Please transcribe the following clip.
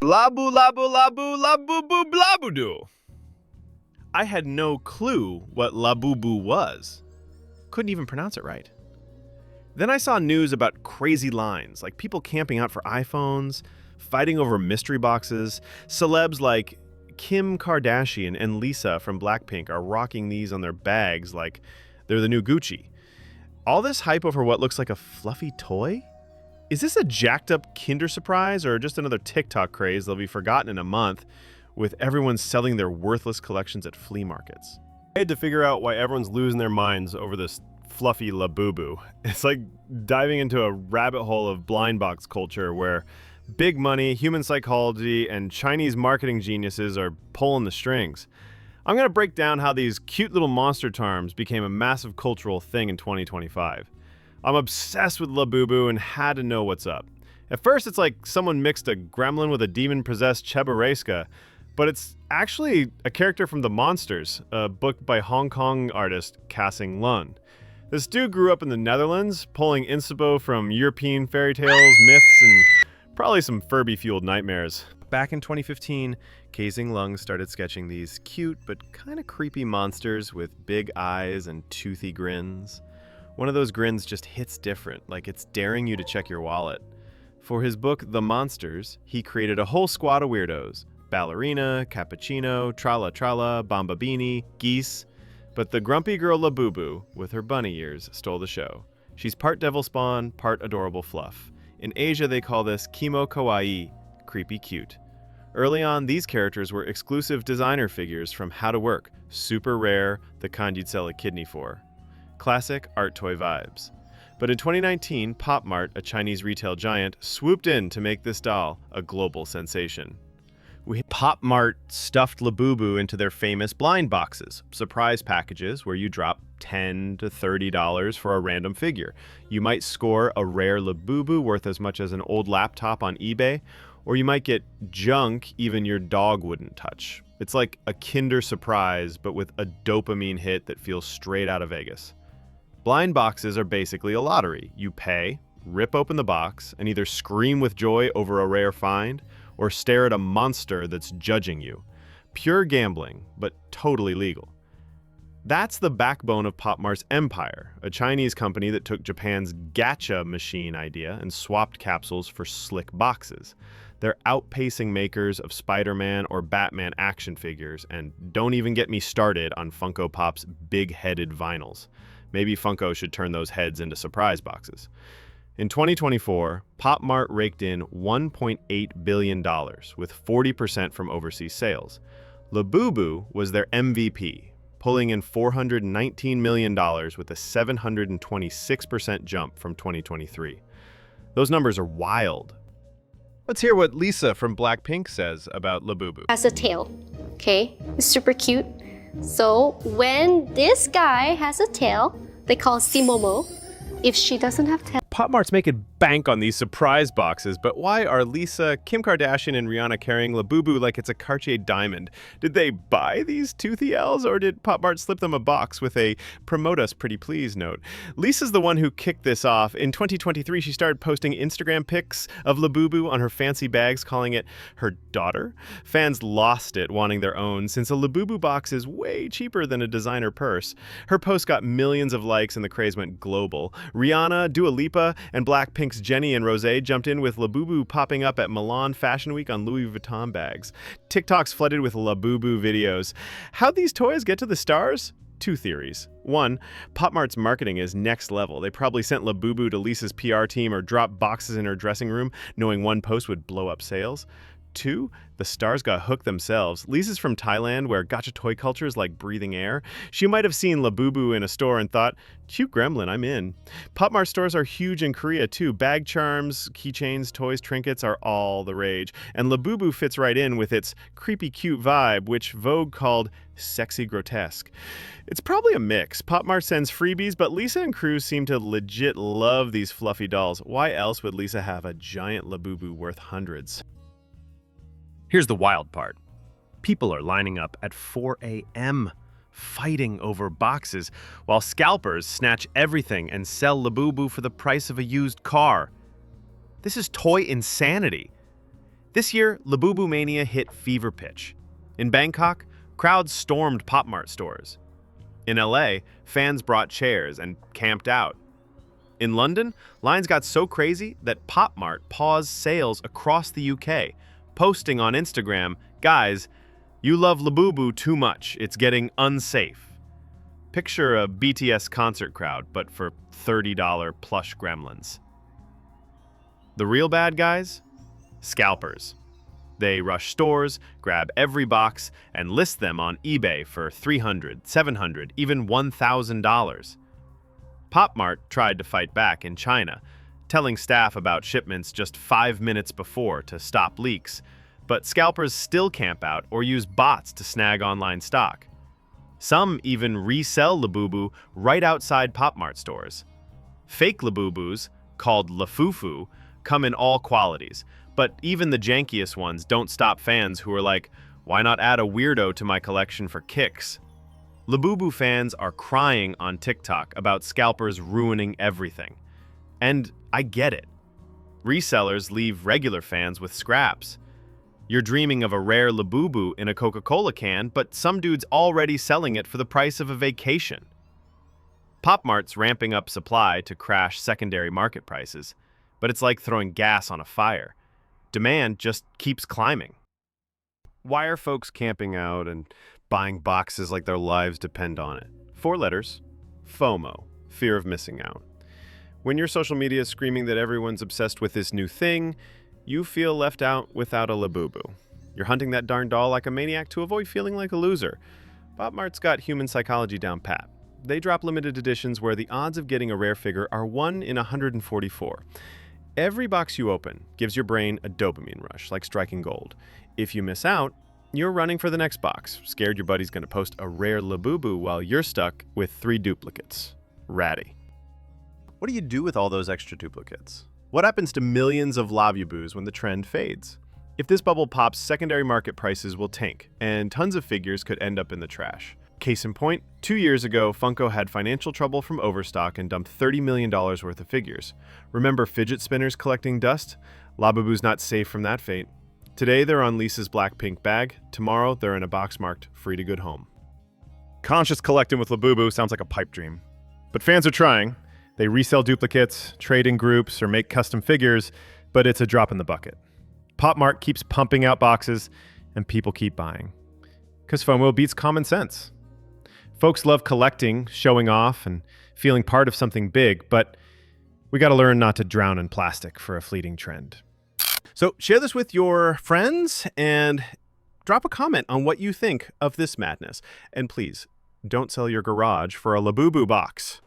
Blabu labu labu labubu blabudu. I had no clue what LABUBU was. Couldn't even pronounce it right. Then I saw news about crazy lines, like people camping out for iPhones, fighting over mystery boxes. Celebs like Kim Kardashian and Lisa from Blackpink are rocking these on their bags like they're the new Gucci. All this hype over what looks like a fluffy toy? Is this a jacked up Kinder Surprise or just another TikTok craze that'll be forgotten in a month with everyone selling their worthless collections at flea markets? I had to figure out why everyone's losing their minds over this fluffy LABUBU. It's like diving into a rabbit hole of blind box culture where big money, human psychology, and Chinese marketing geniuses are pulling the strings. I'm going to break down how these cute little monster charms became a massive cultural thing in 2025. I'm obsessed with LABUBU and had to know what's up. At first, it's like someone mixed a gremlin with a demon-possessed Chebareska, but it's actually a character from The Monsters, a book by Hong Kong artist Kassing Lun. This dude grew up in the Netherlands, pulling inspo from European fairy tales, myths, and probably some Furby-fueled nightmares. Back in 2015, Kassing Lun started sketching these cute but kind of creepy monsters with big eyes and toothy grins. One of those grins just hits different, like it's daring you to check your wallet. For his book, The Monsters, he created a whole squad of weirdos. Ballerina, Cappuccino, Trala Trala, Bombabini, Geese. But the grumpy girl LABUBU, with her bunny ears, stole the show. She's part devil spawn, part adorable fluff. In Asia, they call this Kimo Kawaii, creepy cute. Early on, these characters were exclusive designer figures from How to Work, super rare, the kind you'd sell a kidney for. Classic art toy vibes. But in 2019, Pop Mart, a Chinese retail giant, swooped in to make this doll a global sensation. Pop Mart stuffed LABUBU into their famous blind boxes, surprise packages where you drop $10 to $30 for a random figure. You might score a rare LABUBU worth as much as an old laptop on eBay, or you might get junk even your dog wouldn't touch. It's like a Kinder Surprise, but with a dopamine hit that feels straight out of Vegas. Blind boxes are basically a lottery. You pay, rip open the box, and either scream with joy over a rare find, or stare at a monster that's judging you. Pure gambling, but totally legal. That's the backbone of Pop Mart's empire, a Chinese company that took Japan's gacha machine idea and swapped capsules for slick boxes. They're outpacing makers of Spider-Man or Batman action figures, and don't even get me started on Funko Pop's big-headed vinyls. Maybe Funko should turn those heads into surprise boxes. In 2024, Pop Mart raked in $1.8 billion, with 40% from overseas sales. LABUBU was their MVP, pulling in $419 million with a 726% jump from 2023. Those numbers are wild. Let's hear what Lisa from Blackpink says about LABUBU. Has a tail, okay? It's super cute. So when this guy has a tail, they call Simomo. If she doesn't have tail, Pop Mart's making bank on these surprise boxes, but why are Lisa, Kim Kardashian, and Rihanna carrying LABUBU like it's a Cartier diamond? Did they buy these toothy L's, or did Pop Mart slip them a box with a "promote us pretty please" note? Lisa's the one who kicked this off. In 2023, she started posting Instagram pics of LABUBU on her fancy bags, calling it her daughter. Fans lost it, wanting their own, since a LABUBU box is way cheaper than a designer purse. Her post got millions of likes and the craze went global. Rihanna, Dua Lipa, and Blackpink's Jennie and Rosé jumped in with LABUBU popping up at Milan Fashion Week on Louis Vuitton bags. TikTok's flooded with LABUBU videos. How'd these toys get to the stars? Two theories. One, Pop Mart's marketing is next level. They probably sent LABUBU to Lisa's PR team or dropped boxes in her dressing room, knowing one post would blow up sales. Two, the stars got hooked themselves. Lisa's from Thailand, where gacha toy culture is like breathing air. She might have seen LABUBU in a store and thought, cute gremlin, I'm in. Pop Mart stores are huge in Korea too. Bag charms, keychains, toys, trinkets are all the rage. And LABUBU fits right in with its creepy cute vibe, which Vogue called sexy grotesque. It's probably a mix. Pop Mart sends freebies, but Lisa and crew seem to legit love these fluffy dolls. Why else would Lisa have a giant LABUBU worth hundreds? Here's the wild part. People are lining up at 4 a.m., fighting over boxes, while scalpers snatch everything and sell LABUBU for the price of a used car. This is toy insanity. This year, LABUBU mania hit fever pitch. In Bangkok, crowds stormed Pop Mart stores. In LA, fans brought chairs and camped out. In London, lines got so crazy that Pop Mart paused sales across the UK, posting on Instagram, "Guys, you love LABUBU too much, it's getting unsafe." Picture a BTS concert crowd, but for $30 plush gremlins. The real bad guys? Scalpers. They rush stores, grab every box, and list them on eBay for $300, $700, even $1,000. Pop Mart tried to fight back in China, telling staff about shipments just 5 minutes before to stop leaks, but scalpers still camp out or use bots to snag online stock. Some even resell LABUBU right outside Pop Mart stores. Fake LABUBUs, called LAFUFU, come in all qualities, but even the jankiest ones don't stop fans who are like, "Why not add a weirdo to my collection for kicks?" LABUBU fans are crying on TikTok about scalpers ruining everything. And I get it. Resellers leave regular fans with scraps. You're dreaming of a rare LABUBU in a Coca-Cola can, but some dude's already selling it for the price of a vacation. Pop Mart's ramping up supply to crash secondary market prices, but it's like throwing gas on a fire. Demand just keeps climbing. Why are folks camping out and buying boxes like their lives depend on it? 4 letters. FOMO, fear of missing out. When your social media is screaming that everyone's obsessed with this new thing, you feel left out without a LABUBU. You're hunting that darn doll like a maniac to avoid feeling like a loser. Pop Mart's got human psychology down pat. They drop limited editions where the odds of getting a rare figure are 1 in 144. Every box you open gives your brain a dopamine rush, like striking gold. If you miss out, you're running for the next box, scared your buddy's gonna post a rare LABUBU while you're stuck with 3 duplicates. Ratty. What do you do with all those extra duplicates? What happens to millions of LABUBUs when the trend fades? If this bubble pops, secondary market prices will tank, and tons of figures could end up in the trash. Case in point, 2 years ago, Funko had financial trouble from overstock and dumped $30 million worth of figures. Remember fidget spinners collecting dust? LABUBU's not safe from that fate. Today, they're on Lisa's Blackpink bag. Tomorrow, they're in a box marked free to good home. Conscious collecting with LABUBU sounds like a pipe dream. But fans are trying. They resell duplicates, trade in groups, or make custom figures, but it's a drop in the bucket. Pop Mart keeps pumping out boxes, and people keep buying. Because FOMO beats common sense. Folks love collecting, showing off, and feeling part of something big, but we gotta learn not to drown in plastic for a fleeting trend. So share this with your friends and drop a comment on what you think of this madness. And please, don't sell your garage for a LABUBU box.